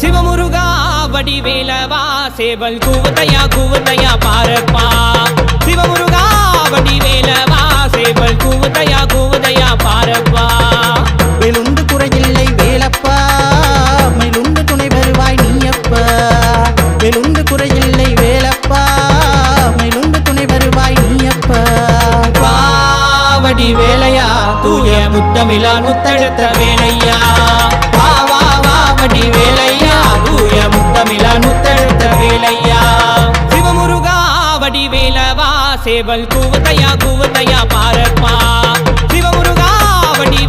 சிவமுருகா வடிவேலவா சேவல் கூவதையா பாரப்பா சிவமுருகா வடிவேலவா சேவல் கூவதையா பாரப்பா வேலுண்டு குறையில்லை வேலப்பா மயிலுண்டு துணை வருவாய் நீயப்பா வேலுண்டு குறையில்லை வேலப்பா மயிலுண்டு துணை வருவாய் நீயப்பா வடி வேலையா தூய முத்தமிழால் முத்தெடுத்த வேலையா வா வா வா வடி வேலையா தூய முத்தமிழால் முத்தெடுத்த வேலையா சிவமுருகா வடி வேலவா சேவல் கூவதையா பாரப்பா சிவமுருகா வடி